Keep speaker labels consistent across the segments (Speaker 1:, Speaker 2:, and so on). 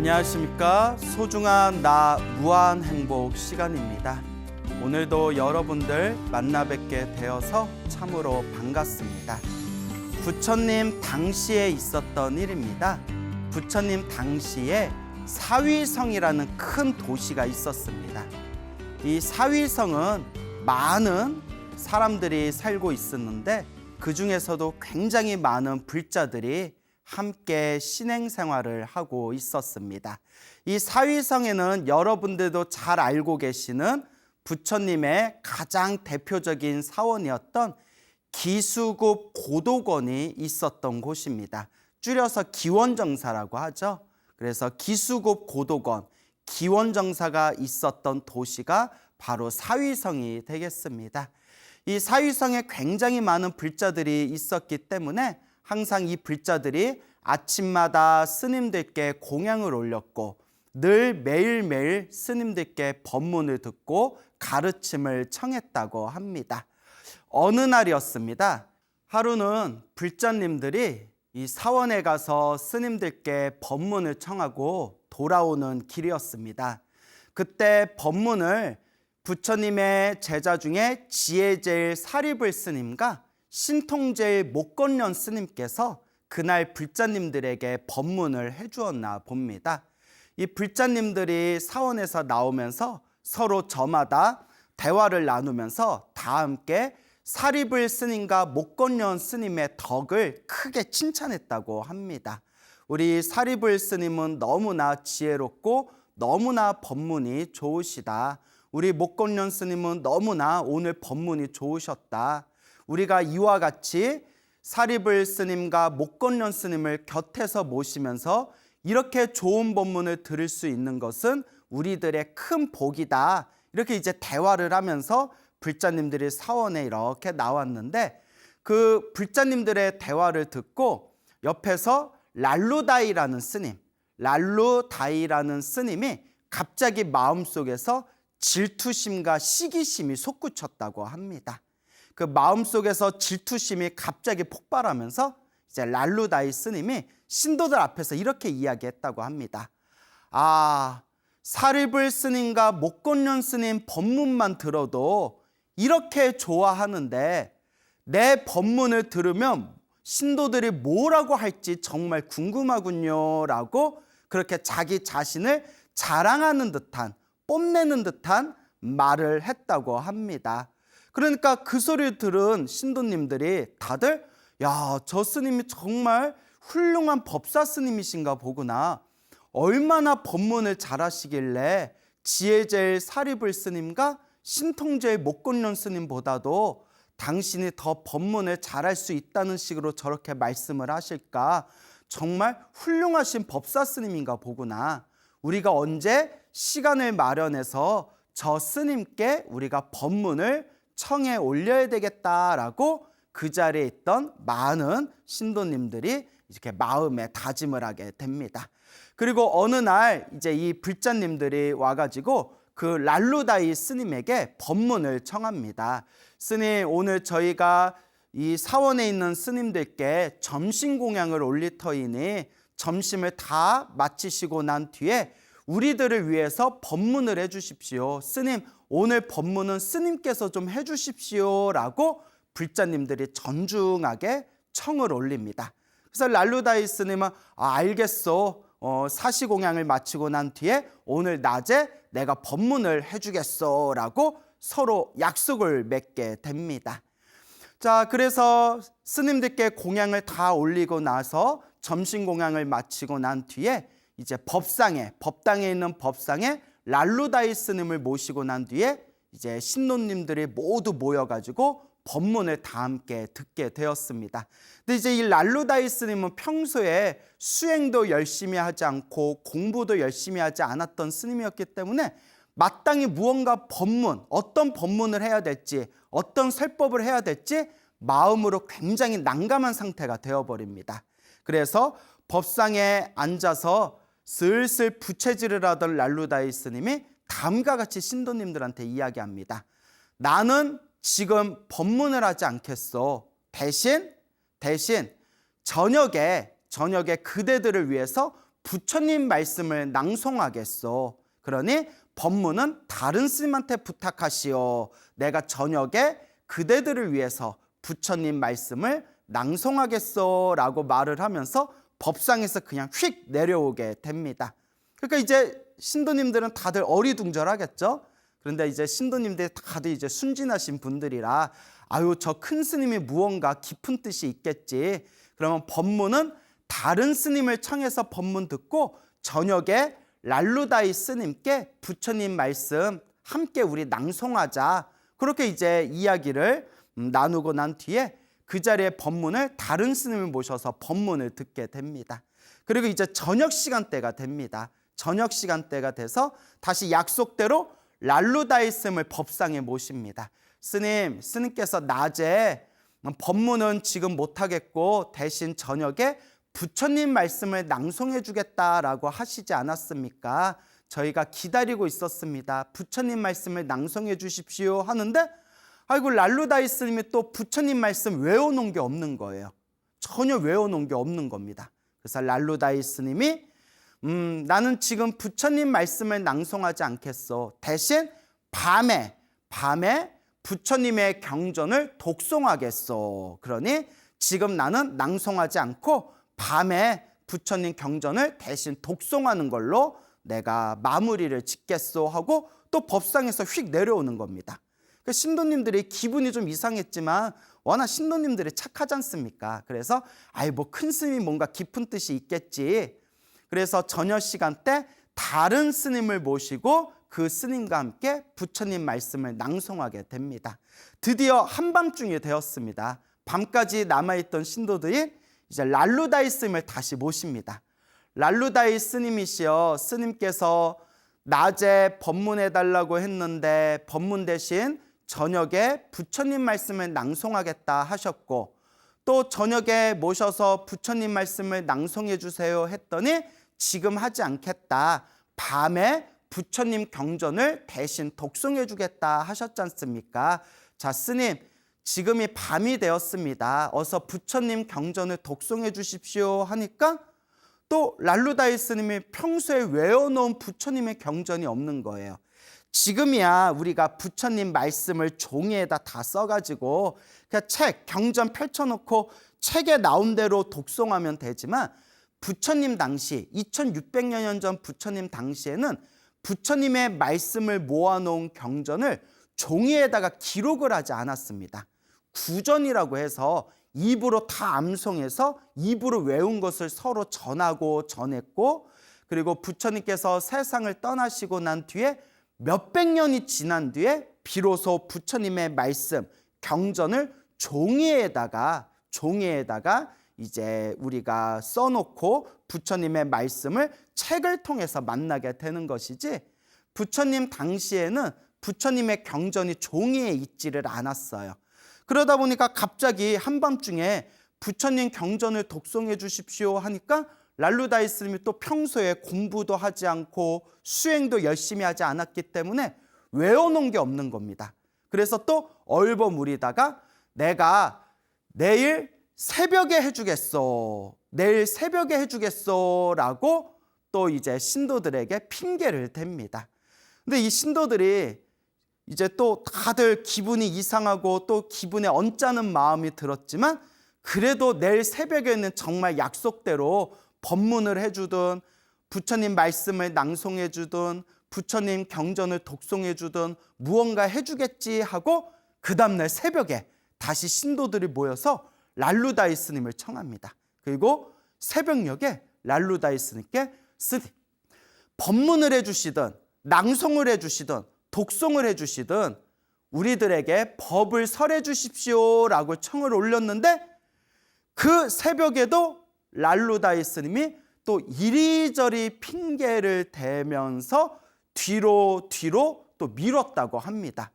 Speaker 1: 안녕하십니까. 소중한 나 무한 행복 시간입니다. 오늘도 여러분들 만나 뵙게 되어서 참으로 반갑습니다. 부처님 당시에 있었던 일입니다. 부처님 당시에 사위성이라는 큰 도시가 있었습니다. 이 사위성은 많은 사람들이 살고 있었는데 그 중에서도 굉장히 많은 불자들이 함께 신행생활을 하고 있었습니다. 이 사위성에는 여러분들도 잘 알고 계시는 부처님의 가장 대표적인 사원이었던 기수급 고도건이 있었던 곳입니다. 줄여서 기원정사라고 하죠. 그래서 기수급 고도건, 기원정사가 있었던 도시가 바로 사위성이 되겠습니다. 이 사위성에 굉장히 많은 불자들이 있었기 때문에 항상 이 불자들이 아침마다 스님들께 공양을 올렸고 늘 매일매일 스님들께 법문을 듣고 가르침을 청했다고 합니다. 어느 날이었습니다. 하루는 불자님들이 이 사원에 가서 스님들께 법문을 청하고 돌아오는 길이었습니다. 그때 법문을 부처님의 제자 중에 지혜제일 사리불 스님과 신통제일 목건련 스님께서 그날 불자님들에게 법문을 해주었나 봅니다. 이 불자님들이 사원에서 나오면서 서로 저마다 대화를 나누면서 다 함께 사리불 스님과 목건련 스님의 덕을 크게 칭찬했다고 합니다. 우리 사리불 스님은 너무나 지혜롭고 너무나 법문이 좋으시다. 우리 목건련 스님은 너무나 오늘 법문이 좋으셨다. 우리가 이와 같이 사리불 스님과 목건련 스님을 곁에서 모시면서 이렇게 좋은 법문을 들을 수 있는 것은 우리들의 큰 복이다. 이렇게 이제 대화를 하면서 불자님들이 사원에 이렇게 나왔는데 그 불자님들의 대화를 듣고 옆에서 랄루다이라는 스님이 갑자기 마음속에서 질투심과 시기심이 솟구쳤다고 합니다. 그 마음속에서 질투심이 갑자기 폭발하면서 이제 랄루다이 스님이 신도들 앞에서 이렇게 이야기했다고 합니다. 사리불 스님과 목건련 스님 법문만 들어도 이렇게 좋아하는데 내 법문을 들으면 신도들이 뭐라고 할지 정말 궁금하군요 라고 그렇게 자기 자신을 자랑하는 듯한, 뽐내는 듯한 말을 했다고 합니다. 그러니까 그 소리를 들은 신도님들이 다들 저 스님이 정말 훌륭한 법사 스님이신가 보구나. 얼마나 법문을 잘하시길래 지혜제일 사리불 스님과 신통제일 목건련 스님보다도 당신이 더 법문을 잘할 수 있다는 식으로 저렇게 말씀을 하실까. 정말 훌륭하신 법사 스님인가 보구나. 우리가 언제 시간을 마련해서 저 스님께 우리가 법문을 청해 올려야 되겠다라고 그 자리에 있던 많은 신도님들이 이렇게 마음에 다짐을 하게 됩니다. 그리고 어느 날 이제 이 불자님들이 와가지고 그 랄루다이 스님에게 법문을 청합니다. 스님, 오늘 저희가 이 사원에 있는 스님들께 점심 공양을 올릴 터이니 점심을 다 마치시고 난 뒤에 우리들을 위해서 법문을 해주십시오. 스님, 오늘 법문은 스님께서 좀 해주십시오 라고 불자님들이 전중하게 청을 올립니다. 그래서 랄루다이 스님은 알겠소. 사시공양을 마치고 난 뒤에 오늘 낮에 내가 법문을 해주겠소 라고 서로 약속을 맺게 됩니다. 자, 그래서 스님들께 공양을 다 올리고 나서 점심 공양을 마치고 난 뒤에 이제 법당에 있는 법상에 랄루다이 스님을 모시고 난 뒤에 이제 신도님들이 모두 모여가지고 법문을 다 함께 듣게 되었습니다. 근데 이제 이 랄루다이 스님은 평소에 수행도 열심히 하지 않고 공부도 열심히 하지 않았던 스님이었기 때문에 마땅히 무언가 법문, 어떤 법문을 해야 될지, 어떤 설법을 해야 될지 마음으로 굉장히 난감한 상태가 되어버립니다. 그래서 법상에 앉아서 슬슬 부채질을 하던 랄루다이 스님이 다음과 같이 신도님들한테 이야기합니다. 나는 지금 법문을 하지 않겠소. 대신 저녁에 그대들을 위해서 부처님 말씀을 낭송하겠소. 그러니 법문은 다른 스님한테 부탁하시오. 내가 저녁에 그대들을 위해서 부처님 말씀을 낭송하겠소 라고 말을 하면서 법상에서 그냥 휙 내려오게 됩니다. 그러니까 이제 신도님들은 다들 어리둥절하겠죠. 그런데 이제 신도님들이 다들 이제 순진하신 분들이라 아유, 저 큰 스님이 무언가 깊은 뜻이 있겠지. 그러면 법문은 다른 스님을 청해서 법문 듣고 저녁에 랄루다이 스님께 부처님 말씀 함께 우리 낭송하자. 그렇게 이제 이야기를 나누고 난 뒤에 그 자리에 법문을 다른 스님을 모셔서 법문을 듣게 됩니다. 그리고 이제 저녁 시간대가 됩니다. 저녁 시간대가 돼서 다시 약속대로 랄루다이 스님을 법상에 모십니다. 스님께서 낮에 법문은 지금 못하겠고 대신 저녁에 부처님 말씀을 낭송해 주겠다라고 하시지 않았습니까? 저희가 기다리고 있었습니다. 부처님 말씀을 낭송해 주십시오 하는데 아이고, 랄루다이 스님이 또 부처님 말씀 외워놓은 게 없는 거예요. 전혀 외워놓은 게 없는 겁니다. 그래서 랄루다이 스님이 나는 지금 부처님 말씀을 낭송하지 않겠소. 대신 밤에 부처님의 경전을 독송하겠소. 그러니 지금 나는 낭송하지 않고 밤에 부처님 경전을 대신 독송하는 걸로 내가 마무리를 짓겠소 하고 또 법상에서 휙 내려오는 겁니다. 신도님들이 기분이 좀 이상했지만 워낙 신도님들이 착하지 않습니까? 그래서 뭐 큰 스님이 뭔가 깊은 뜻이 있겠지. 그래서 저녁 시간 때 다른 스님을 모시고 그 스님과 함께 부처님 말씀을 낭송하게 됩니다. 드디어 한밤중이 되었습니다. 밤까지 남아있던 신도들이 이제 랄루다이 스님을 다시 모십니다. 랄루다이 스님이시여, 스님께서 낮에 법문해달라고 했는데 법문 대신 저녁에 부처님 말씀을 낭송하겠다 하셨고 또 저녁에 모셔서 부처님 말씀을 낭송해 주세요 했더니 지금 하지 않겠다. 밤에 부처님 경전을 대신 독송해 주겠다 하셨지 않습니까? 자, 스님, 지금이 밤이 되었습니다. 어서 부처님 경전을 독송해 주십시오 하니까 또 랄루다이 스님이 평소에 외워놓은 부처님의 경전이 없는 거예요. 지금이야 우리가 부처님 말씀을 종이에다 다 써가지고 그냥 경전 펼쳐놓고 책에 나온 대로 독송하면 되지만 부처님 당시 2600여 년 전 부처님 당시에는 부처님의 말씀을 모아놓은 경전을 종이에다가 기록을 하지 않았습니다. 구전이라고 해서 입으로 다 암송해서 입으로 외운 것을 서로 전하고 전했고 그리고 부처님께서 세상을 떠나시고 난 뒤에 몇백 년이 지난 뒤에 비로소 부처님의 말씀, 경전을 종이에다가 이제 우리가 써놓고 부처님의 말씀을 책을 통해서 만나게 되는 것이지 부처님 당시에는 부처님의 경전이 종이에 있지를 않았어요. 그러다 보니까 갑자기 한밤중에 부처님 경전을 독송해 주십시오 하니까 랄루다이 스님이 또 평소에 공부도 하지 않고 수행도 열심히 하지 않았기 때문에 외워놓은 게 없는 겁니다. 그래서 또 얼버무리다가 내가 내일 새벽에 해주겠소. 내일 새벽에 해주겠소 라고 또 이제 신도들에게 핑계를 댑니다. 근데 이 신도들이 이제 또 다들 기분이 이상하고 또 기분에 언짢은 마음이 들었지만 그래도 내일 새벽에는 정말 약속대로 법문을 해주든 부처님 말씀을 낭송해 주든 부처님 경전을 독송해 주든 무언가 해주겠지 하고 그 다음날 새벽에 다시 신도들이 모여서 랄루다이 스님을 청합니다. 그리고 새벽녘에 랄루다이 스님께 스님, 법문을 해주시든 낭송을 해주시든 독송을 해주시든 우리들에게 법을 설해 주십시오 라고 청을 올렸는데 그 새벽에도 랄루다이 스님이 또 이리저리 핑계를 대면서 뒤로 또 미뤘다고 합니다.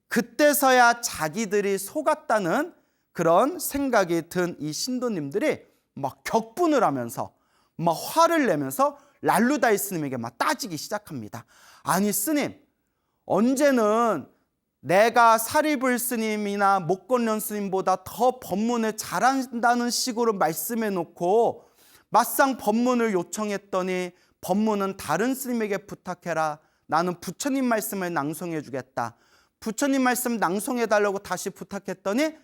Speaker 1: 그때서야 자기들이 속았다는 그런 생각이 든 이 신도님들이 막 격분을 하면서 막 화를 내면서 랄루다이 스님에게 막 따지기 시작합니다. 아니 스님, 언제는 내가 사리불 스님이나 목건련 스님보다 더 법문을 잘한다는 식으로 말씀해 놓고 막상 법문을 요청했더니 법문은 다른 스님에게 부탁해라. 나는 부처님 말씀을 낭송해 주겠다. 부처님 말씀 낭송해 달라고 다시 부탁했더니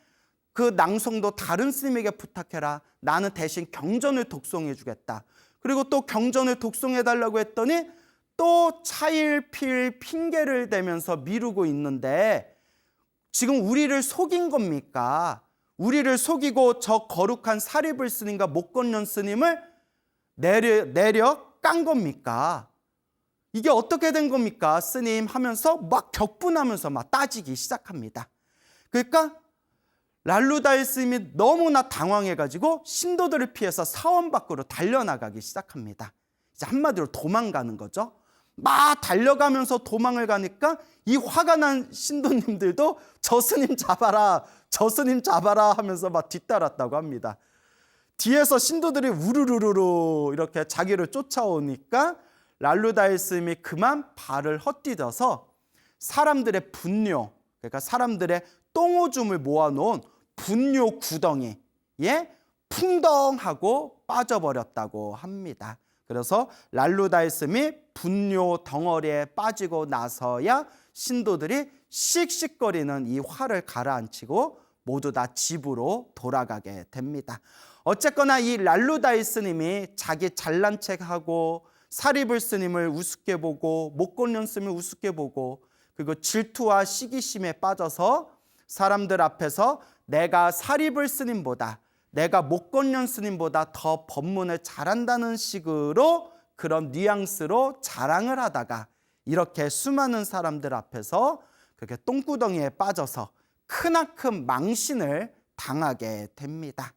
Speaker 1: 그 낭송도 다른 스님에게 부탁해라. 나는 대신 경전을 독송해 주겠다. 그리고 또 경전을 독송해 달라고 했더니 또 차일피일 핑계를 대면서 미루고 있는데 지금 우리를 속인 겁니까? 우리를 속이고 저 거룩한 사리불 스님과 목건련 스님을 내려 깐 겁니까? 이게 어떻게 된 겁니까? 스님 하면서 막 격분하면서 막 따지기 시작합니다. 그러니까 랄루다이 스님이 너무나 당황해가지고 신도들을 피해서 사원 밖으로 달려나가기 시작합니다. 이제 한마디로 도망가는 거죠. 막 달려가면서 도망을 가니까 이 화가 난 신도님들도 저 스님 잡아라, 저 스님 잡아라 하면서 막 뒤따랐다고 합니다. 뒤에서 신도들이 우르르르르 이렇게 자기를 쫓아오니까 랄루다이 스님이 그만 발을 헛디뎌서 사람들의 분뇨, 그러니까 사람들의 똥오줌을 모아놓은 분뇨 구덩이에 풍덩하고 빠져버렸다고 합니다. 그래서 랄루다이 스님이 분뇨 덩어리에 빠지고 나서야 신도들이 씩씩거리는 이 화를 가라앉히고 모두 다 집으로 돌아가게 됩니다. 어쨌거나 이 랄루다이 스님이 자기 잘난 척하고 사리불 스님을 우습게 보고 목건련 스님을 우습게 보고 그리고 질투와 시기심에 빠져서 사람들 앞에서 내가 사리불 스님보다 내가 목건련 스님보다 더 법문을 잘한다는 식으로 그런 뉘앙스로 자랑을 하다가 이렇게 수많은 사람들 앞에서 그렇게 똥구덩이에 빠져서 크나큰 망신을 당하게 됩니다.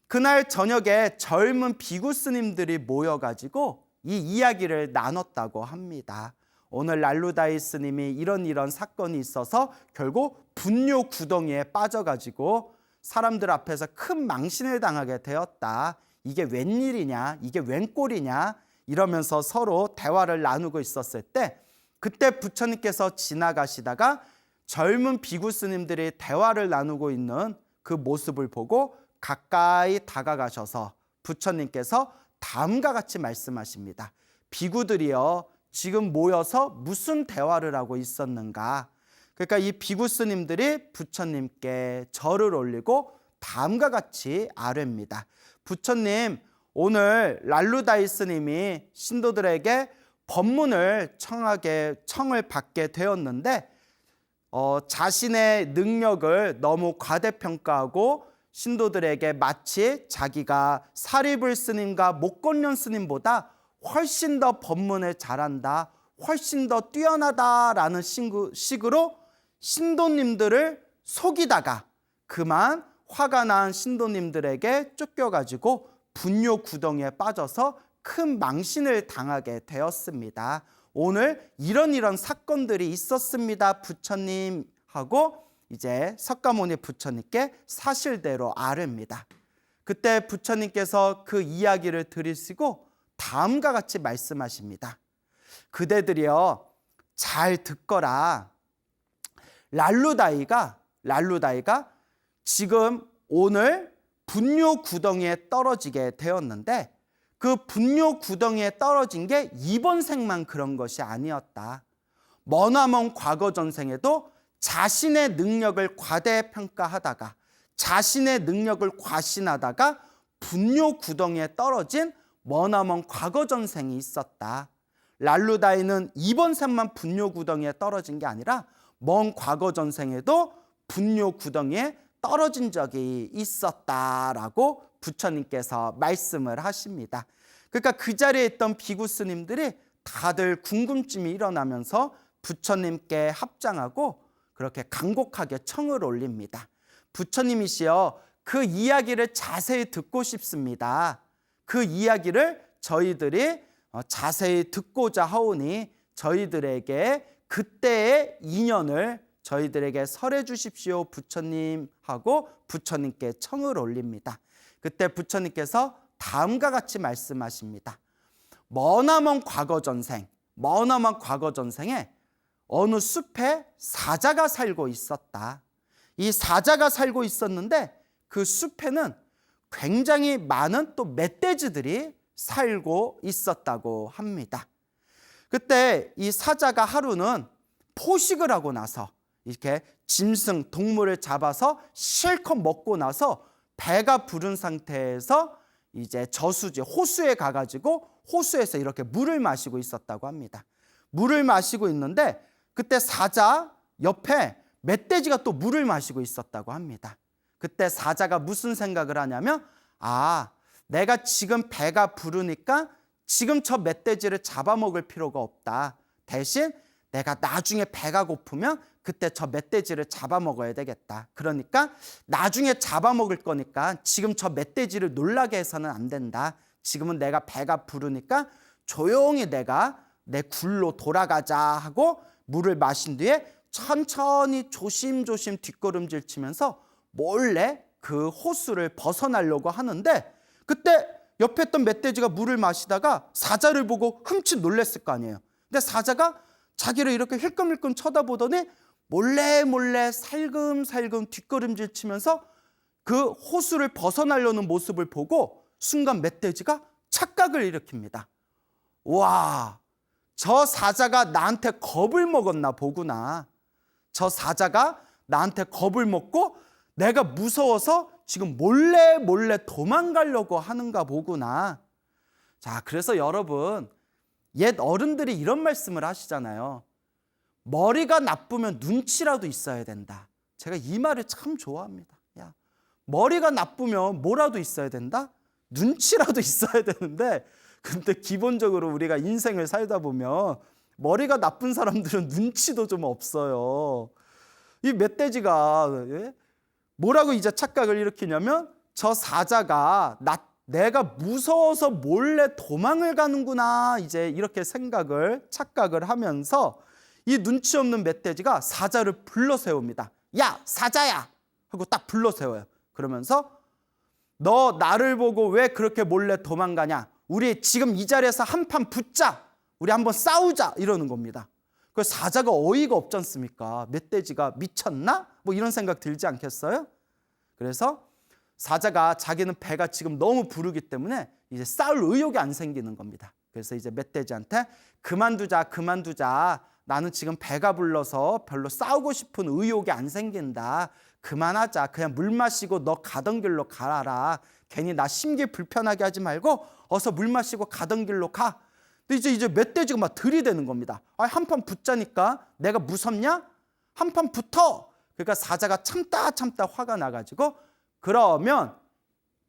Speaker 1: 그날 저녁에 젊은 비구 스님들이 모여가지고 이 이야기를 나눴다고 합니다. 오늘 랄루다이 스님이 이런 사건이 있어서 결국 분뇨 구덩이에 빠져가지고 사람들 앞에서 큰 망신을 당하게 되었다. 이게 웬일이냐, 이게 웬 꼴이냐 이러면서 서로 대화를 나누고 있었을 때 그때 부처님께서 지나가시다가 젊은 비구 스님들이 대화를 나누고 있는 그 모습을 보고 가까이 다가가셔서 부처님께서 다음과 같이 말씀하십니다. 비구들이여 지금 모여서 무슨 대화를 하고 있었는가? 그러니까 이 비구 스님들이 부처님께 절을 올리고 다음과 같이 아뢰입니다. 부처님, 오늘 랄루다이 스님이 신도들에게 법문을 청을 받게 되었는데 자신의 능력을 너무 과대평가하고 신도들에게 마치 자기가 사리불 스님과 목건련 스님보다 훨씬 더 법문을 잘한다, 훨씬 더 뛰어나다라는 식으로 신도님들을 속이다가 그만 화가 난 신도님들에게 쫓겨가지고 분뇨 구덩이에 빠져서 큰 망신을 당하게 되었습니다. 오늘 이런 사건들이 있었습니다, 부처님 하고 이제 석가모니 부처님께 사실대로 아뢰입니다. 그때 부처님께서 그 이야기를 들으시고 다음과 같이 말씀하십니다. 그대들이여 잘 듣거라. 랄루다이가 지금 오늘 분뇨 구덩이에 떨어지게 되었는데 그 분뇨 구덩이에 떨어진 게 이번 생만 그런 것이 아니었다. 머나먼 과거 전생에도 자신의 능력을 과대평가하다가 자신의 능력을 과신하다가 분뇨 구덩이에 떨어진 머나먼 과거 전생이 있었다. 랄루다이는 이번 생만 분뇨 구덩이에 떨어진 게 아니라 먼 과거 전생에도 분뇨 구덩이에 떨어진 적이 있었다라고 부처님께서 말씀을 하십니다. 그러니까 그 자리에 있던 비구 스님들이 다들 궁금증이 일어나면서 부처님께 합장하고 그렇게 간곡하게 청을 올립니다. 부처님이시여 그 이야기를 자세히 듣고 싶습니다. 그 이야기를 저희들이 자세히 듣고자 하오니 저희들에게 그때의 인연을 저희들에게 설해 주십시오 부처님 하고 부처님께 청을 올립니다. 그때 부처님께서 다음과 같이 말씀하십니다. 머나먼 과거 전생에 어느 숲에 사자가 살고 있었다. 이 사자가 살고 있었는데 그 숲에는 굉장히 많은 또 멧돼지들이 살고 있었다고 합니다. 그때 이 사자가 하루는 포식을 하고 나서 이렇게 짐승, 동물을 잡아서 실컷 먹고 나서 배가 부른 상태에서 이제 저수지, 호수에 가가지고 호수에서 이렇게 물을 마시고 있었다고 합니다. 물을 마시고 있는데 그때 사자 옆에 멧돼지가 또 물을 마시고 있었다고 합니다. 그때 사자가 무슨 생각을 하냐면, 내가 지금 배가 부르니까 지금 저 멧돼지를 잡아먹을 필요가 없다. 대신 내가 나중에 배가 고프면 그때 저 멧돼지를 잡아먹어야 되겠다. 그러니까 나중에 잡아먹을 거니까 지금 저 멧돼지를 놀라게 해서는 안 된다. 지금은 내가 배가 부르니까 조용히 내가 내 굴로 돌아가자 하고 물을 마신 뒤에 천천히 조심조심 뒷걸음질 치면서 몰래 그 호수를 벗어나려고 하는데, 그때 옆에 있던 멧돼지가 물을 마시다가 사자를 보고 흠칫 놀랬을 거 아니에요. 근데 사자가 자기를 이렇게 힐끔힐끔 쳐다보더니 몰래 살금살금 뒷걸음질 치면서 그 호수를 벗어나려는 모습을 보고 순간 멧돼지가 착각을 일으킵니다. 와, 저 사자가 나한테 겁을 먹었나 보구나. 저 사자가 나한테 겁을 먹고 내가 무서워서 지금 몰래 도망가려고 하는가 보구나. 자, 그래서 여러분, 옛 어른들이 이런 말씀을 하시잖아요. 머리가 나쁘면 눈치라도 있어야 된다. 제가 이 말을 참 좋아합니다. 야, 머리가 나쁘면 뭐라도 있어야 된다? 눈치라도 있어야 되는데, 근데 기본적으로 우리가 인생을 살다 보면 머리가 나쁜 사람들은 눈치도 좀 없어요. 이 멧돼지가 뭐라고 이제 착각을 일으키냐면, 저 사자가 내가 무서워서 몰래 도망을 가는구나, 이제 이렇게 착각을 하면서 이 눈치 없는 멧돼지가 사자를 불러 세웁니다. 야, 사자야! 하고 딱 불러 세워요. 그러면서 너 나를 보고 왜 그렇게 몰래 도망가냐? 우리 지금 이 자리에서 한판 붙자. 우리 한번 싸우자. 이러는 겁니다. 그 사자가 어이가 없지 않습니까? 멧돼지가 미쳤나? 뭐 이런 생각 들지 않겠어요? 그래서 사자가 자기는 배가 지금 너무 부르기 때문에 이제 싸울 의욕이 안 생기는 겁니다. 그래서 이제 멧돼지한테 그만두자. 나는 지금 배가 불러서 별로 싸우고 싶은 의욕이 안 생긴다. 그만하자. 그냥 물 마시고 너 가던 길로 가라. 괜히 나 심기 불편하게 하지 말고 어서 물 마시고 가던 길로 가. 근데 이제 멧돼지가 막 들이대는 겁니다. 한판 붙자니까 내가 무섭냐? 한판 붙어. 그러니까 사자가 참다 화가 나가지고, 그러면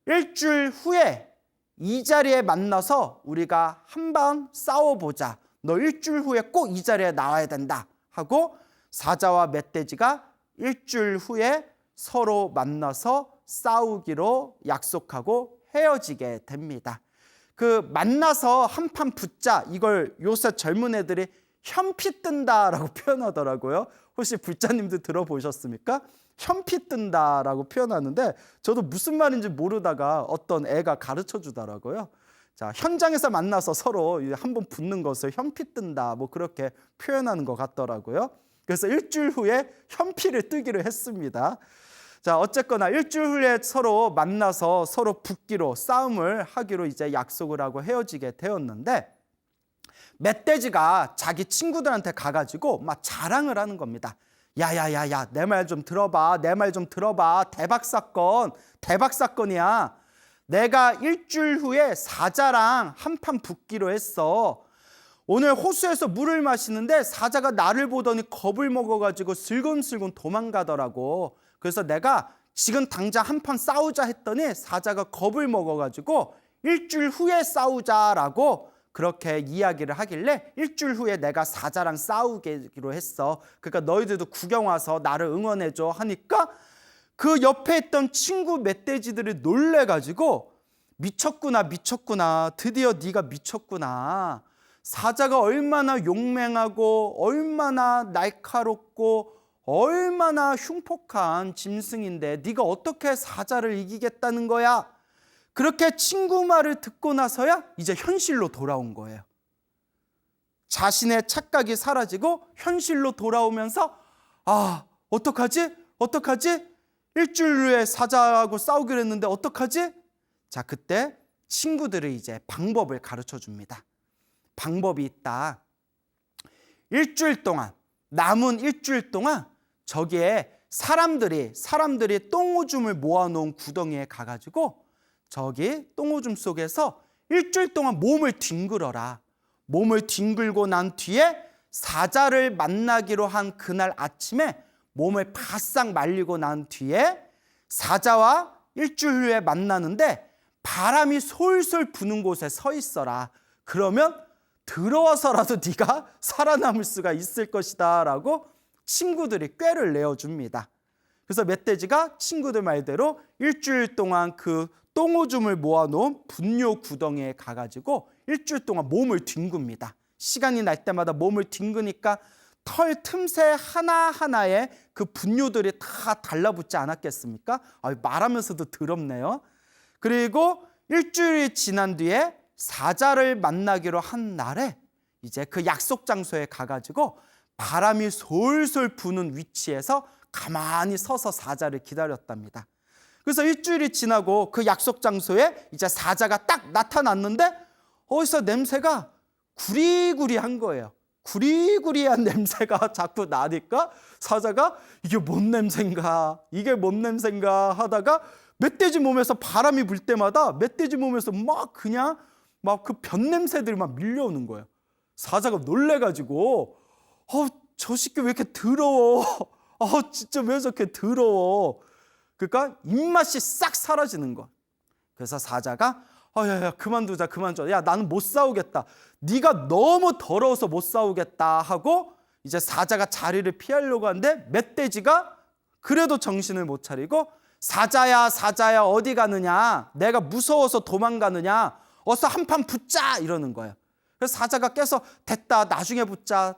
Speaker 1: 일주일 후에 이 자리에 만나서 우리가 한번 싸워보자. 너 일주일 후에 꼭 이 자리에 나와야 된다 하고 사자와 멧돼지가 일주일 후에 서로 만나서 싸우기로 약속하고 헤어지게 됩니다. 그 만나서 한판 붙자, 이걸 요새 젊은 애들이 현피 뜬다라고 표현하더라고요. 혹시 불자님들 들어보셨습니까? 현피 뜬다라고 표현하는데 저도 무슨 말인지 모르다가 어떤 애가 가르쳐 주더라고요. 자, 현장에서 만나서 서로 한번 붙는 것을 현피 뜬다, 뭐 그렇게 표현하는 것 같더라고요. 그래서 일주일 후에 현피를 뜨기로 했습니다. 자, 어쨌거나 일주일 후에 서로 만나서 서로 붙기로, 싸움을 하기로 이제 약속을 하고 헤어지게 되었는데, 멧돼지가 자기 친구들한테 가가지고 막 자랑을 하는 겁니다. 야야야야, 내 말 좀 들어봐. 대박 사건이야. 내가 일주일 후에 사자랑 한판 붙기로 했어. 오늘 호수에서 물을 마시는데 사자가 나를 보더니 겁을 먹어가지고 슬금슬금 도망가더라고. 그래서 내가 지금 당장 한판 싸우자 했더니 사자가 겁을 먹어가지고 일주일 후에 싸우자라고 그렇게 이야기를 하길래, 일주일 후에 내가 사자랑 싸우기로 했어. 그러니까 너희들도 구경 와서 나를 응원해줘 하니까 그 옆에 있던 친구 멧돼지들이 놀래가지고, 미쳤구나. 드디어 네가 미쳤구나. 사자가 얼마나 용맹하고 얼마나 날카롭고 얼마나 흉폭한 짐승인데 네가 어떻게 사자를 이기겠다는 거야? 그렇게 친구 말을 듣고 나서야 이제 현실로 돌아온 거예요. 자신의 착각이 사라지고 현실로 돌아오면서, 어떡하지? 일주일 후에 사자하고 싸우기로 했는데 어떡하지? 자, 그때 친구들이 이제 방법을 가르쳐 줍니다. 방법이 있다. 남은 일주일 동안 저기에 사람들이 똥오줌을 모아놓은 구덩이에 가가지고 저기 똥오줌 속에서 일주일 동안 몸을 뒹굴어라. 몸을 뒹굴고 난 뒤에 사자를 만나기로 한 그날 아침에 몸을 바싹 말리고 난 뒤에 사자와 일주일 후에 만나는데 바람이 솔솔 부는 곳에 서 있어라. 그러면 들어와서라도 네가 살아남을 수가 있을 것이다 라고 친구들이 꾀를 내어줍니다. 그래서 멧돼지가 친구들 말대로 일주일 동안 그 똥오줌을 모아놓은 분뇨 구덩이에 가가지고 일주일 동안 몸을 뒹굽니다. 시간이 날 때마다 몸을 뒹구니까 털 틈새 하나하나에 그 분뇨들이 다 달라붙지 않았겠습니까? 말하면서도 더럽네요. 그리고 일주일이 지난 뒤에 사자를 만나기로 한 날에 이제 그 약속 장소에 가가지고 바람이 솔솔 부는 위치에서 가만히 서서 사자를 기다렸답니다. 그래서 일주일이 지나고 그 약속 장소에 이제 사자가 딱 나타났는데 어디서 냄새가 구리구리한 거예요. 구리구리한 냄새가 자꾸 나니까 사자가 이게 뭔 냄새인가 하다가 멧돼지 몸에서 바람이 불 때마다 멧돼지 몸에서 막 그 변 냄새들이 막 밀려오는 거예요. 사자가 놀래가지고 저 새끼 왜 이렇게 더러워? 진짜 왜 저렇게 더러워? 그러니까 입맛이 싹 사라지는 거야. 그래서 사자가 야 그만두자. 야 나는 못 싸우겠다. 네가 너무 더러워서 못 싸우겠다 하고 이제 사자가 자리를 피하려고 하는데 멧돼지가 그래도 정신을 못 차리고 사자야 어디 가느냐? 내가 무서워서 도망가느냐? 어서 한판 붙자 이러는 거예요. 그래서 사자가 깨서 됐다 나중에 붙자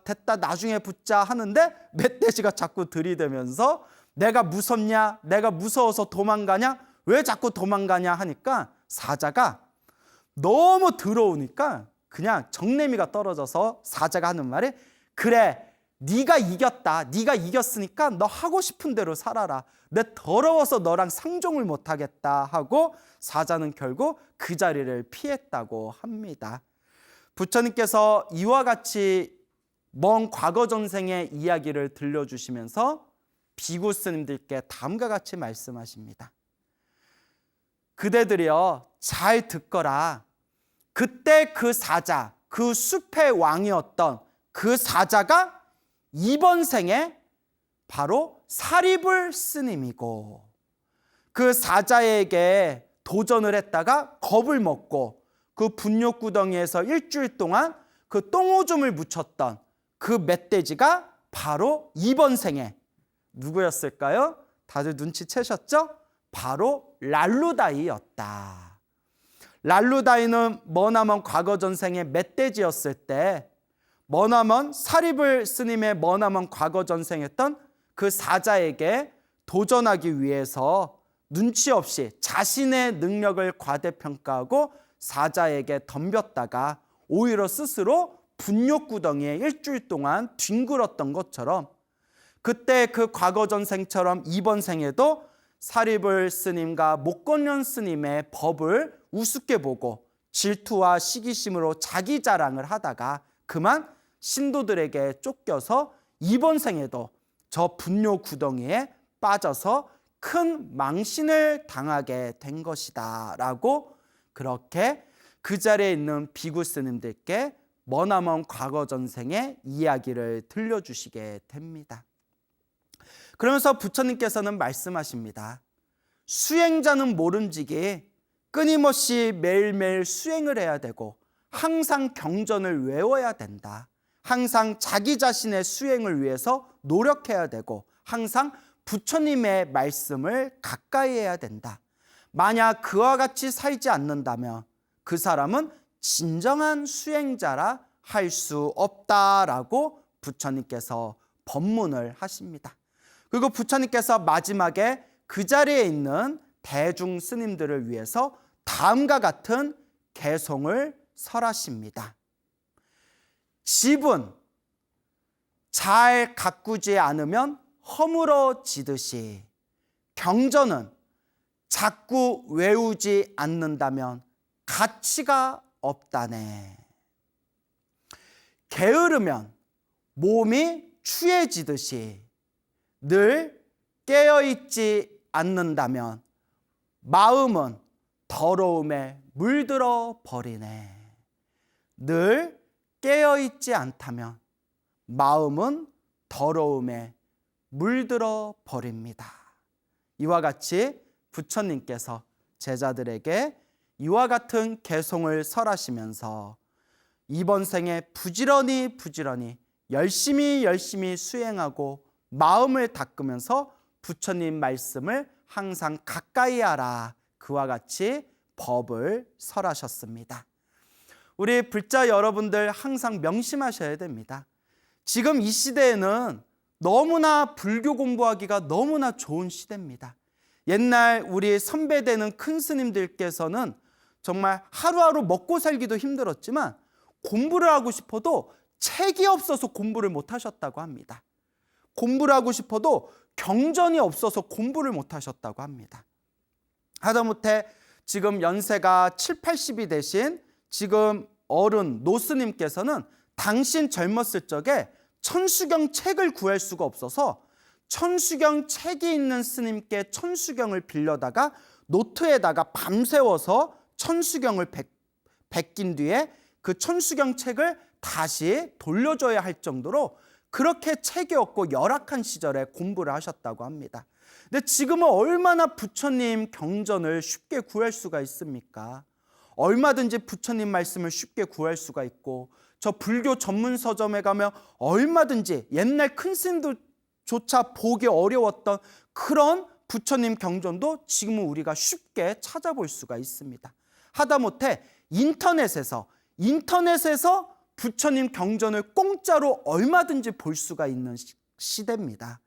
Speaker 1: 하는데 멧돼지가 자꾸 들이대면서 내가 무섭냐? 내가 무서워서 도망가냐? 왜 자꾸 도망가냐 하니까 사자가 너무 더러우니까 그냥 정내미가 떨어져서 사자가 하는 말이 그래 네가 이겼다. 네가 이겼으니까 너 하고 싶은 대로 살아라. 내 더러워서 너랑 상종을 못하겠다 하고 사자는 결국 그 자리를 피했다고 합니다. 부처님께서 이와 같이 먼 과거 전생의 이야기를 들려주시면서 비구 스님들께 다음과 같이 말씀하십니다. 그대들이여 잘 듣거라. 그때 그 사자, 그 숲의 왕이었던 그 사자가 이번 생에 바로 사리불 스님이고 그 사자에게 도전을 했다가 겁을 먹고 그 분뇨구덩이에서 일주일 동안 그 똥오줌을 묻혔던 그 멧돼지가 바로 이번 생에 누구였을까요? 다들 눈치채셨죠? 바로 랄루다이였다. 랄루다이는 머나먼 과거 전생의 멧돼지였을 때 머나먼 사리불 스님의 머나먼 과거 전생했던 그 사자에게 도전하기 위해서 눈치 없이 자신의 능력을 과대평가하고 사자에게 덤볐다가 오히려 스스로 분뇨구덩이에 일주일 동안 뒹굴었던 것처럼 그때 그 과거 전생처럼 이번 생에도 사리불 스님과 목건련 스님의 법을 우습게 보고 질투와 시기심으로 자기 자랑을 하다가 그만 신도들에게 쫓겨서 이번 생에도 저 분뇨 구덩이에 빠져서 큰 망신을 당하게 된 것이다 라고 그렇게 그 자리에 있는 비구 스님들께 머나먼 과거 전생의 이야기를 들려주시게 됩니다. 그러면서 부처님께서는 말씀하십니다. 수행자는 모름지기 끊임없이 매일매일 수행을 해야 되고 항상 경전을 외워야 된다. 항상 자기 자신의 수행을 위해서 노력해야 되고 항상 부처님의 말씀을 가까이 해야 된다. 만약 그와 같이 살지 않는다면 그 사람은 진정한 수행자라 할 수 없다라고 부처님께서 법문을 하십니다. 그리고 부처님께서 마지막에 그 자리에 있는 대중 스님들을 위해서 다음과 같은 개송을 설하십니다. 집은 잘 가꾸지 않으면 허물어지듯이 경전은 자꾸 외우지 않는다면 가치가 없다네. 게으르면 몸이 추해지듯이 늘 깨어있지 않는다면 마음은 더러움에 물들어 버리네. 늘 깨어있지 않다면 마음은 더러움에 물들어 버립니다. 이와 같이 부처님께서 제자들에게 이와 같은 개송을 설하시면서 이번 생에 부지런히 열심히 수행하고 마음을 닦으면서 부처님 말씀을 항상 가까이 하라, 그와 같이 법을 설하셨습니다. 우리 불자 여러분들 항상 명심하셔야 됩니다. 지금 이 시대에는 너무나 불교 공부하기가 너무나 좋은 시대입니다. 옛날 우리 선배되는 큰 스님들께서는 정말 하루하루 먹고 살기도 힘들었지만 공부를 하고 싶어도 책이 없어서 공부를 못 하셨다고 합니다. 공부를 하고 싶어도 경전이 없어서 공부를 못 하셨다고 합니다. 하다못해 지금 연세가 7, 80이 되신 지금 어른 노스님께서는 당신 젊었을 적에 천수경 책을 구할 수가 없어서 천수경 책이 있는 스님께 천수경을 빌려다가 노트에다가 밤새워서 천수경을 베낀 뒤에 그 천수경 책을 다시 돌려줘야 할 정도로 그렇게 책이 없고 열악한 시절에 공부를 하셨다고 합니다. 근데 지금은 얼마나 부처님 경전을 쉽게 구할 수가 있습니까? 얼마든지 부처님 말씀을 쉽게 구할 수가 있고, 저 불교 전문 서점에 가면 얼마든지 옛날 큰 스님들조차 보기 어려웠던 그런 부처님 경전도 지금은 우리가 쉽게 찾아볼 수가 있습니다. 하다못해 인터넷에서 부처님 경전을 공짜로 얼마든지 볼 수가 있는 시대입니다.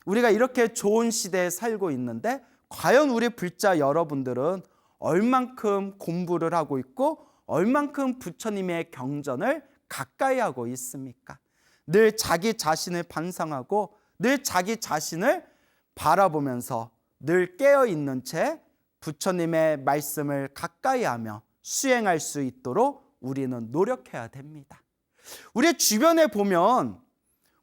Speaker 1: 우리가 이렇게 좋은 시대에 살고 있는데 과연 우리 불자 여러분들은 얼만큼 공부를 하고 있고 얼만큼 부처님의 경전을 가까이 하고 있습니까? 늘 자기 자신을 반성하고 늘 자기 자신을 바라보면서 늘 깨어있는 채 부처님의 말씀을 가까이 하며 수행할 수 있도록 우리는 노력해야 됩니다. 우리 주변에 보면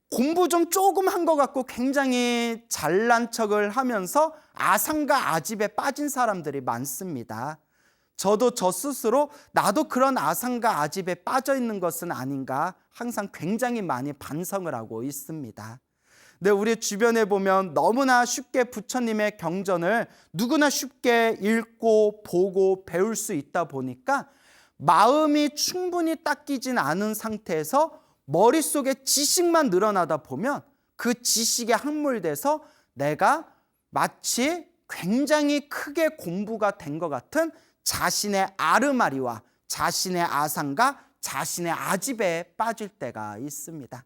Speaker 1: 공부 좀 조금 한 것 같고 굉장히 잘난 척을 하면서 아상과 아집에 빠진 사람들이 많습니다. 저도 저 스스로 나도 그런 아상과 아집에 빠져 있는 것은 아닌가 항상 굉장히 많이 반성을 하고 있습니다. 근데 우리 주변에 보면 너무나 쉽게 부처님의 경전을 누구나 쉽게 읽고 보고 배울 수 있다 보니까 마음이 충분히 닦이진 않은 상태에서 머릿속에 지식만 늘어나다 보면 그 지식에 함몰돼서 내가 마치 굉장히 크게 공부가 된 것 같은 자신의 아르마리와 자신의 아상과 자신의 아집에 빠질 때가 있습니다.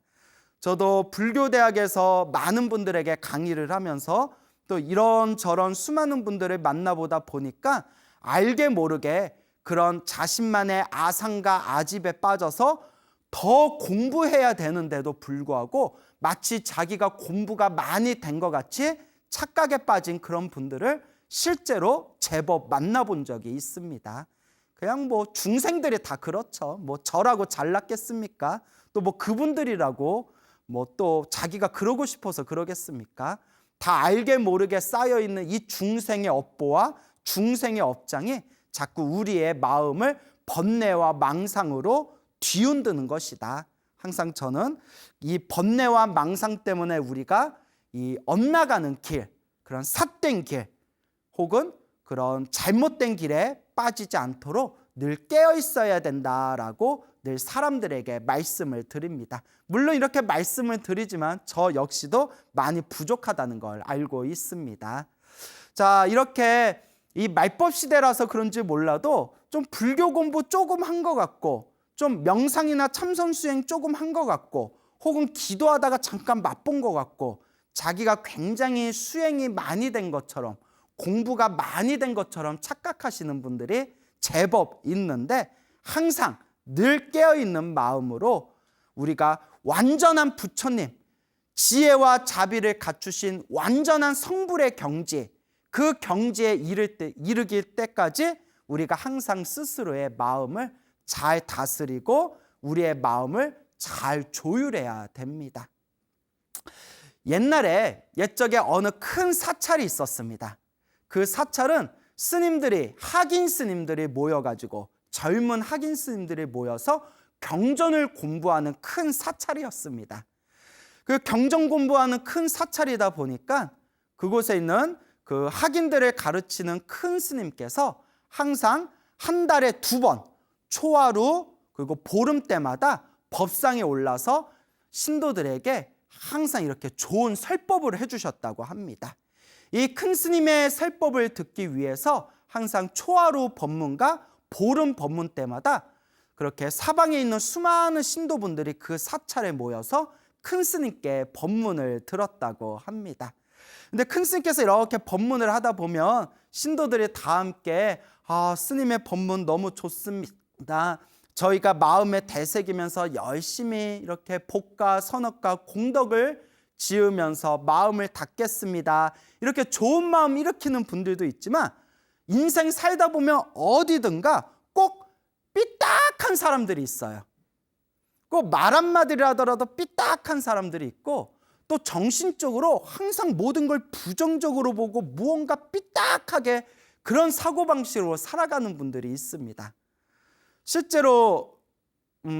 Speaker 1: 저도 불교대학에서 많은 분들에게 강의를 하면서 또 이런저런 수많은 분들을 만나보다 보니까 알게 모르게 그런 자신만의 아상과 아집에 빠져서 더 공부해야 되는데도 불구하고 마치 자기가 공부가 많이 된 것 같이 착각에 빠진 그런 분들을 실제로 제법 만나본 적이 있습니다. 그냥 뭐 중생들이 다 그렇죠. 뭐 저라고 잘났겠습니까? 또 뭐 그분들이라고 뭐 또 자기가 그러고 싶어서 그러겠습니까? 다 알게 모르게 쌓여있는 이 중생의 업보와 중생의 업장이 자꾸 우리의 마음을 번뇌와 망상으로 뒤흔드는 것이다. 항상 저는 이 번뇌와 망상 때문에 우리가 이 엇나가는 길, 그런 삿된 길 혹은 그런 잘못된 길에 빠지지 않도록 늘 깨어 있어야 된다라고 늘 사람들에게 말씀을 드립니다. 물론 이렇게 말씀을 드리지만 저 역시도 많이 부족하다는 걸 알고 있습니다. 자, 이렇게 이 말법 시대라서 그런지 몰라도 좀 불교 공부 조금 한 것 같고 좀 명상이나 참선 수행 조금 한 것 같고 혹은 기도하다가 잠깐 맛본 것 같고 자기가 굉장히 수행이 많이 된 것처럼 공부가 많이 된 것처럼 착각하시는 분들이 제법 있는데 항상 늘 깨어있는 마음으로 우리가 완전한 부처님, 지혜와 자비를 갖추신 완전한 성불의 경지, 그 경지에 이르길 때까지 우리가 항상 스스로의 마음을 잘 다스리고 우리의 마음을 잘 조율해야 됩니다. 옛적에 어느 큰 사찰이 있었습니다. 그 사찰은 학인 스님들이 모여가지고 젊은 학인 스님들이 모여서 경전을 공부하는 큰 사찰이었습니다. 그 경전 공부하는 큰 사찰이다 보니까 그곳에 있는 그 학인들을 가르치는 큰 스님께서 항상 한 달에 2번 초하루 그리고 보름 때마다 법상에 올라서 신도들에게 항상 이렇게 좋은 설법을 해주셨다고 합니다. 이 큰 스님의 설법을 듣기 위해서 항상 초하루 법문과 보름 법문 때마다 그렇게 사방에 있는 수많은 신도분들이 그 사찰에 모여서 큰 스님께 법문을 들었다고 합니다. 근데 큰 스님께서 이렇게 법문을 하다 보면 신도들이 다 함께 스님의 법문 너무 좋습니다. 저희가 마음에 되새기면서 열심히 이렇게 복과 선업과 공덕을 지으면서 마음을 닦겠습니다. 이렇게 좋은 마음 일으키는 분들도 있지만 인생 살다 보면 어디든가 꼭 삐딱한 사람들이 있어요. 꼭 말 한마디를 하더라도 삐딱한 사람들이 있고 또 정신적으로 항상 모든 걸 부정적으로 보고 무언가 삐딱하게 그런 사고방식으로 살아가는 분들이 있습니다. 실제로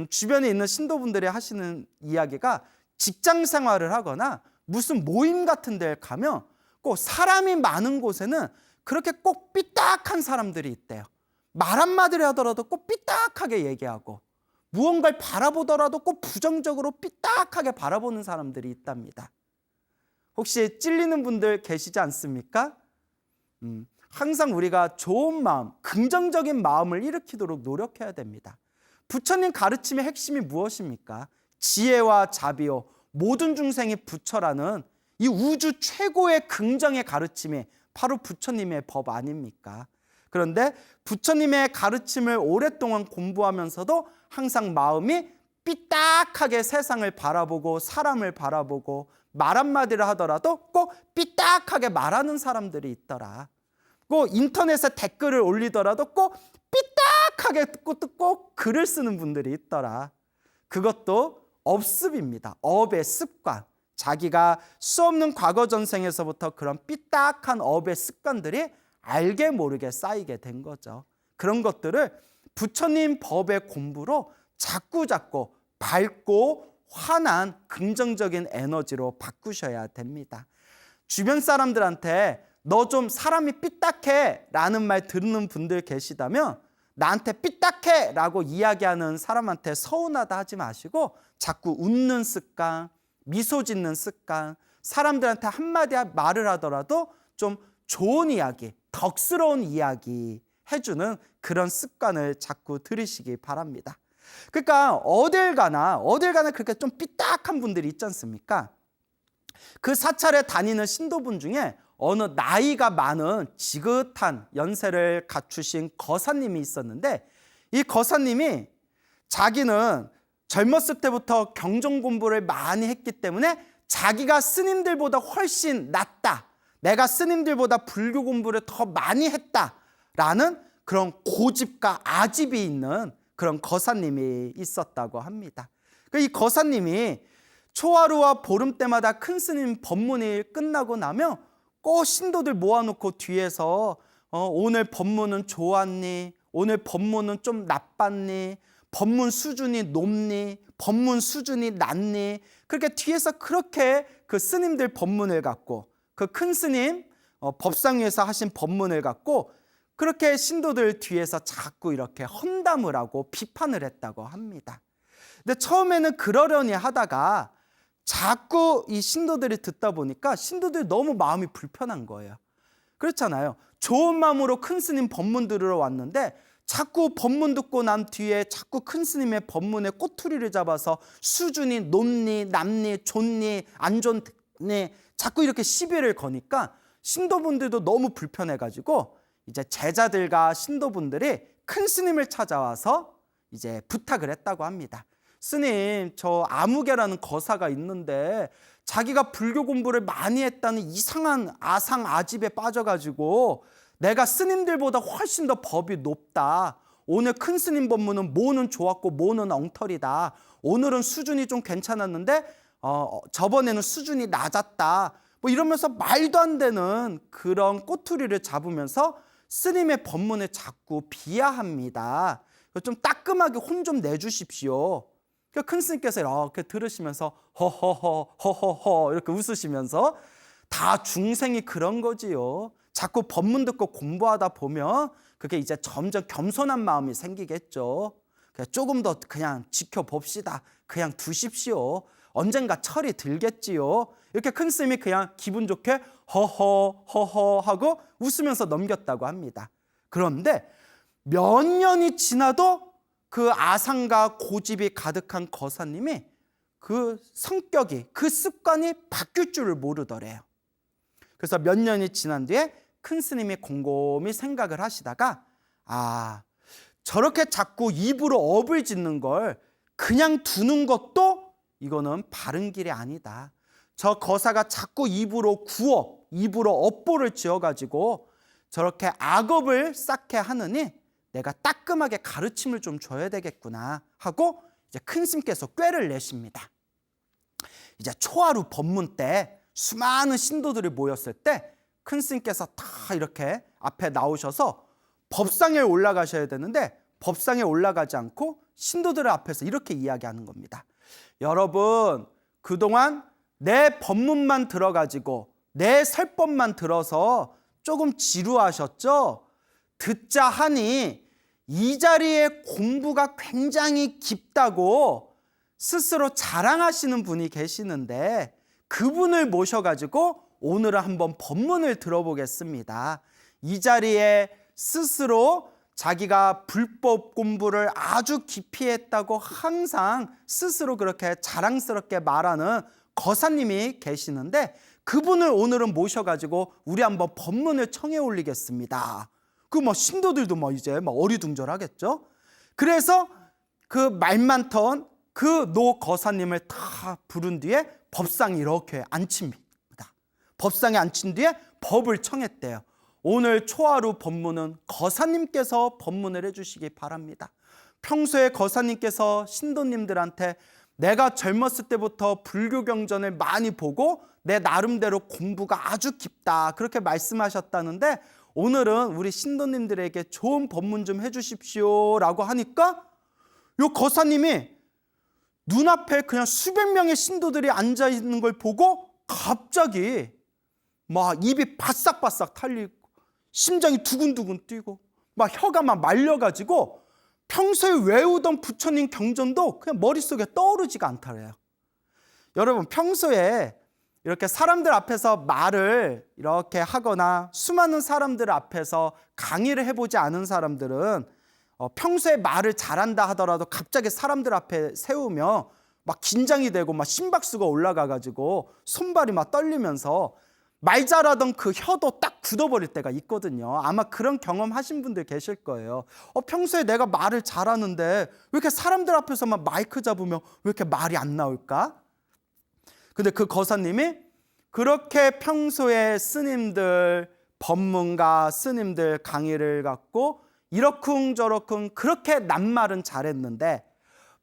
Speaker 1: 주변에 있는 신도분들이 하시는 이야기가 직장 생활을 하거나 무슨 모임 같은 데 가면 꼭 사람이 많은 곳에는 그렇게 꼭 삐딱한 사람들이 있대요. 말 한마디를 하더라도 꼭 삐딱하게 얘기하고 무언가를 바라보더라도 꼭 부정적으로 삐딱하게 바라보는 사람들이 있답니다. 혹시 찔리는 분들 계시지 않습니까? 항상 우리가 좋은 마음, 긍정적인 마음을 일으키도록 노력해야 됩니다. 부처님 가르침의 핵심이 무엇입니까? 지혜와 자비요 모든 중생이 부처라는 이 우주 최고의 긍정의 가르침이 바로 부처님의 법 아닙니까? 그런데 부처님의 가르침을 오랫동안 공부하면서도 항상 마음이 삐딱하게 세상을 바라보고 사람을 바라보고 말 한마디를 하더라도 꼭 삐딱하게 말하는 사람들이 있더라. 꼭 인터넷에 댓글을 올리더라도 꼭 삐딱하게 꼭 글을 쓰는 분들이 있더라. 그것도 업습입니다. 업의 습관. 자기가 수없는 과거 전생에서부터 그런 삐딱한 업의 습관들이 알게 모르게 쌓이게 된 거죠. 그런 것들을 부처님 법의 공부로 자꾸 밝고 환한 긍정적인 에너지로 바꾸셔야 됩니다. 주변 사람들한테 너 좀 사람이 삐딱해 라는 말 듣는 분들 계시다면 나한테 삐딱해 라고 이야기하는 사람한테 서운하다 하지 마시고 자꾸 웃는 습관, 미소 짓는 습관, 사람들한테 한마디 말을 하더라도 좀 좋은 이야기, 덕스러운 이야기 해주는 그런 습관을 자꾸 들이시기 바랍니다. 그러니까 어딜 가나 그렇게 좀 삐딱한 분들이 있지 않습니까? 그 사찰에 다니는 신도분 중에 어느 나이가 많은 지긋한 연세를 갖추신 거사님이 있었는데 이 거사님이 자기는 젊었을 때부터 경전 공부를 많이 했기 때문에 자기가 스님들보다 훨씬 낫다. 내가 스님들보다 불교 공부를 더 많이 했다라는 그런 고집과 아집이 있는 그런 거사님이 있었다고 합니다. 이 거사님이 초하루와 보름 때마다 큰 스님 법문이 끝나고 나면 꼭 신도들 모아놓고 뒤에서 오늘 법문은 좋았니? 오늘 법문은 좀 나빴니? 법문 수준이 높니? 법문 수준이 낮니? 그렇게 뒤에서 그렇게 그 스님들 법문을 갖고 그 큰 스님 법상 위에서 하신 법문을 갖고 그렇게 신도들 뒤에서 자꾸 이렇게 험담을 하고 비판을 했다고 합니다. 근데 처음에는 그러려니 하다가 자꾸 이 신도들이 듣다 보니까 신도들이 너무 마음이 불편한 거예요. 그렇잖아요. 좋은 마음으로 큰 스님 법문 들으러 왔는데 자꾸 법문 듣고 난 뒤에 자꾸 큰 스님의 법문에 꼬투리를 잡아서 수준이 높니 낮니 좋니 안 좋니 자꾸 이렇게 시비를 거니까 신도분들도 너무 불편해가지고 이제 제자들과 신도분들이 큰 스님을 찾아와서 이제 부탁을 했다고 합니다. 스님, 저 아무개라는 거사가 있는데 자기가 불교 공부를 많이 했다는 이상한 아상아집에 빠져가지고 내가 스님들보다 훨씬 더 법이 높다. 오늘 큰 스님 법문은 뭐는 좋았고 뭐는 엉터리다. 오늘은 수준이 좀 괜찮았는데 저번에는 수준이 낮았다. 뭐 이러면서 말도 안 되는 그런 꼬투리를 잡으면서 스님의 법문을 자꾸 비하합니다. 좀 따끔하게 혼 좀 내주십시오. 큰 스님께서 이렇게 들으시면서 허허허 이렇게 웃으시면서 다 중생이 그런 거지요. 자꾸 법문 듣고 공부하다 보면 그게 이제 점점 겸손한 마음이 생기겠죠. 조금 더 그냥 지켜봅시다. 그냥 두십시오. 언젠가 철이 들겠지요. 이렇게 큰 스님이 그냥 기분 좋게 허허 하고 웃으면서 넘겼다고 합니다. 그런데 몇 년이 지나도 그 아상과 고집이 가득한 거사님이 그 성격이, 그 습관이 바뀔 줄을 모르더래요. 그래서 몇 년이 지난 뒤에 큰 스님이 곰곰이 생각을 하시다가 저렇게 자꾸 입으로 업을 짓는 걸 그냥 두는 것도 이거는 바른 길이 아니다. 저 거사가 자꾸 입으로 구업, 입으로 업보를 지어가지고 저렇게 악업을 쌓게 하느니 내가 따끔하게 가르침을 좀 줘야 되겠구나 하고 이제 큰 스님께서 꾀를 내십니다. 이제 초하루 법문 때 수많은 신도들이 모였을 때 큰 스님께서 다 이렇게 앞에 나오셔서 법상에 올라가셔야 되는데 법상에 올라가지 않고 신도들 앞에서 이렇게 이야기하는 겁니다. 여러분, 그동안 내 법문만 들어가지고 내 설법만 들어서 조금 지루하셨죠? 듣자 하니 이 자리에 공부가 굉장히 깊다고 스스로 자랑하시는 분이 계시는데 그분을 모셔가지고 오늘은 한번 법문을 들어보겠습니다. 이 자리에 스스로 자기가 불법 공부를 아주 깊이 했다고 항상 스스로 그렇게 자랑스럽게 말하는 거사님이 계시는데 그분을 오늘은 모셔가지고 우리 한번 법문을 청해 올리겠습니다. 그 신도들도 이제 어리둥절하겠죠. 그래서 그 말 많던 그 노 거사님을 다 부른 뒤에 법상에 이렇게 앉힙니다. 법상에 앉힌 뒤에 법을 청했대요. 오늘 초하루 법문은 거사님께서 법문을 해주시기 바랍니다. 평소에 거사님께서 신도님들한테 내가 젊었을 때부터 불교 경전을 많이 보고 내 나름대로 공부가 아주 깊다 그렇게 말씀하셨다는데 오늘은 우리 신도님들에게 좋은 법문 좀 해주십시오 라고 하니까 요 거사님이 눈앞에 그냥 수백 명의 신도들이 앉아있는 걸 보고 갑자기 입이 바싹바싹 탈리고 심장이 두근두근 뛰고 혀가 말려가지고 평소에 외우던 부처님 경전도 그냥 머릿속에 떠오르지가 않더래요. 여러분, 평소에 이렇게 사람들 앞에서 말을 이렇게 하거나 수많은 사람들 앞에서 강의를 해보지 않은 사람들은 평소에 말을 잘한다 하더라도 갑자기 사람들 앞에 세우면 긴장이 되고 심박수가 올라가가지고 손발이 떨리면서 말 잘하던 그 혀도 딱 굳어버릴 때가 있거든요. 아마 그런 경험 하신 분들 계실 거예요. 평소에 내가 말을 잘하는데 왜 이렇게 사람들 앞에서만 마이크 잡으면 왜 이렇게 말이 안 나올까? 근데 그 거사님이 그렇게 평소에 스님들, 법문가 스님들 강의를 갖고 이러쿵저러쿵 그렇게 낱말은 잘했는데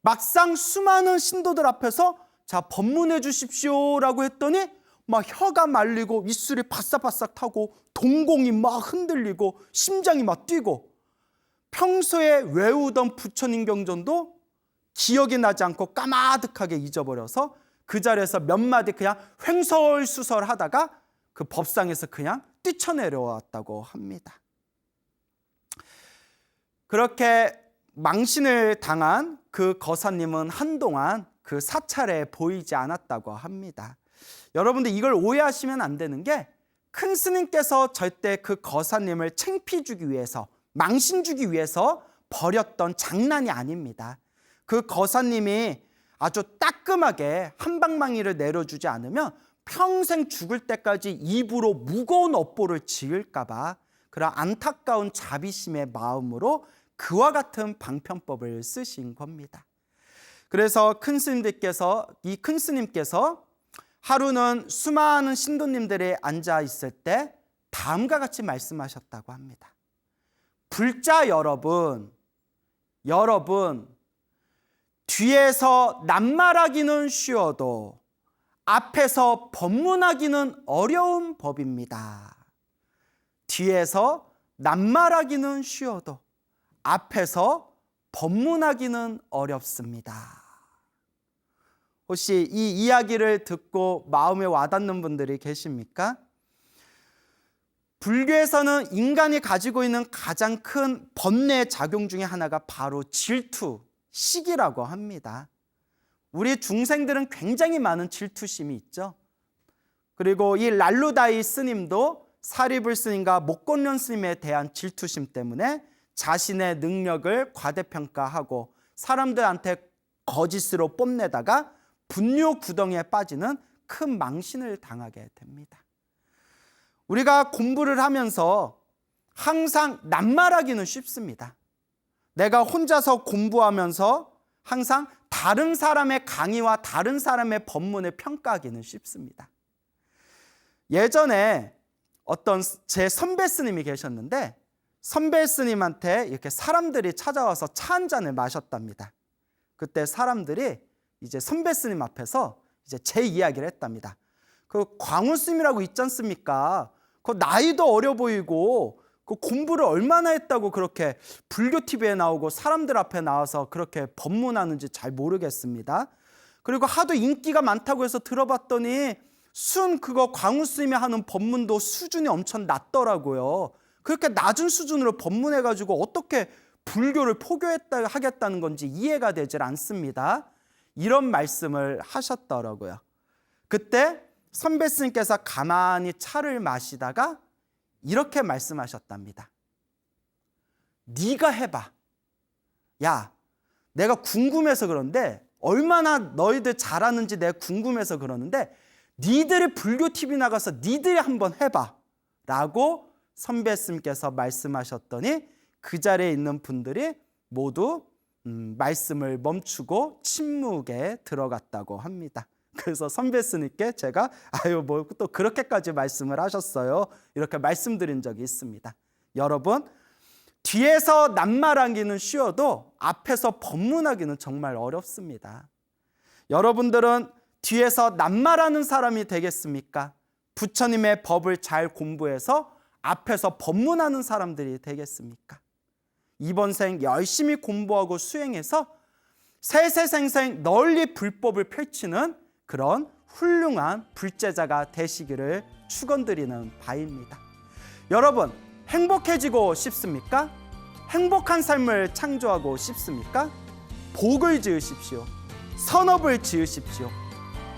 Speaker 1: 막상 수많은 신도들 앞에서 자 법문해 주십시오라고 했더니 혀가 말리고 입술이 바싹바싹 타고 동공이 흔들리고 심장이 뛰고 평소에 외우던 부처님 경전도 기억이 나지 않고 까마득하게 잊어버려서 그 자리에서 몇 마디 그냥 횡설수설 하다가 그 법상에서 그냥 뛰쳐내려왔다고 합니다. 그렇게 망신을 당한 그 거사님은 한동안 그 사찰에 보이지 않았다고 합니다. 여러분들 이걸 오해하시면 안 되는 게 큰 스님께서 절대 그 거사님을 창피 주기 위해서 망신 주기 위해서 벌였던 장난이 아닙니다. 그 거사님이 아주 따끔하게 한방망이를 내려주지 않으면 평생 죽을 때까지 입으로 무거운 업보를 지을까 봐 그런 안타까운 자비심의 마음으로 그와 같은 방편법을 쓰신 겁니다. 그래서 큰 스님께서 하루는 수많은 신도님들이 앉아 있을 때 다음과 같이 말씀하셨다고 합니다. 불자 여러분, 뒤에서 낱말하기는 쉬워도 앞에서 법문하기는 어려운 법입니다. 뒤에서 낱말하기는 쉬워도 앞에서 법문하기는 어렵습니다. 혹시 이 이야기를 듣고 마음에 와닿는 분들이 계십니까? 불교에서는 인간이 가지고 있는 가장 큰 번뇌 작용 중에 하나가 바로 질투, 시기라고 합니다. 우리 중생들은 굉장히 많은 질투심이 있죠. 그리고 이 랄루다이 스님도 사리불 스님과 목곤련 스님에 대한 질투심 때문에 자신의 능력을 과대평가하고 사람들한테 거짓으로 뽐내다가 분뇨 구덩이에 빠지는 큰 망신을 당하게 됩니다. 우리가 공부를 하면서 항상 낱말하기는 쉽습니다. 내가 혼자서 공부하면서 항상 다른 사람의 강의와 다른 사람의 법문을 평가하기는 쉽습니다. 예전에 어떤 제 선배 스님이 계셨는데 선배 스님한테 이렇게 사람들이 찾아와서 차 한 잔을 마셨답니다. 그때 사람들이 이제 선배 스님 앞에서 이제 제 이야기를 했답니다. 그 광우 스님이라고 있지 않습니까? 그 나이도 어려 보이고 그 공부를 얼마나 했다고 그렇게 불교 TV에 나오고 사람들 앞에 나와서 그렇게 법문하는지 잘 모르겠습니다. 그리고 하도 인기가 많다고 해서 들어봤더니 그거 광우 스님이 하는 법문도 수준이 엄청 낮더라고요. 그렇게 낮은 수준으로 법문해가지고 어떻게 불교를 하겠다는 건지 이해가 되질 않습니다. 이런 말씀을 하셨더라고요. 그때 선배 스님께서 가만히 차를 마시다가 이렇게 말씀하셨답니다. 네가 해봐. 야, 내가 궁금해서 그런데 얼마나 너희들 잘하는지 내가 궁금해서 그러는데 니들이 불교 TV 나가서 니들이 한번 해봐 라고 선배 스님께서 말씀하셨더니 그 자리에 있는 분들이 모두 말씀을 멈추고 침묵에 들어갔다고 합니다. 그래서 선배 스님께 제가 뭐 또 그렇게까지 말씀을 하셨어요 이렇게 말씀드린 적이 있습니다. 여러분, 뒤에서 낱말하기는 쉬워도 앞에서 법문하기는 정말 어렵습니다. 여러분들은 뒤에서 낱말하는 사람이 되겠습니까? 부처님의 법을 잘 공부해서 앞에서 법문하는 사람들이 되겠습니까? 이번 생 열심히 공부하고 수행해서 세세생생 널리 불법을 펼치는 그런 훌륭한 불제자가 되시기를 축원드리는 바입니다. 여러분, 행복해지고 싶습니까? 행복한 삶을 창조하고 싶습니까? 복을 지으십시오. 선업을 지으십시오.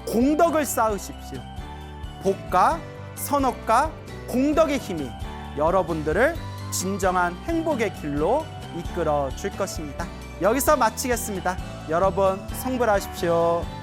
Speaker 1: 공덕을 쌓으십시오. 복과 선업과 공덕의 힘이 여러분들을 진정한 행복의 길로 이끌어 줄 것입니다. 여기서 마치겠습니다. 여러분 성불하십시오.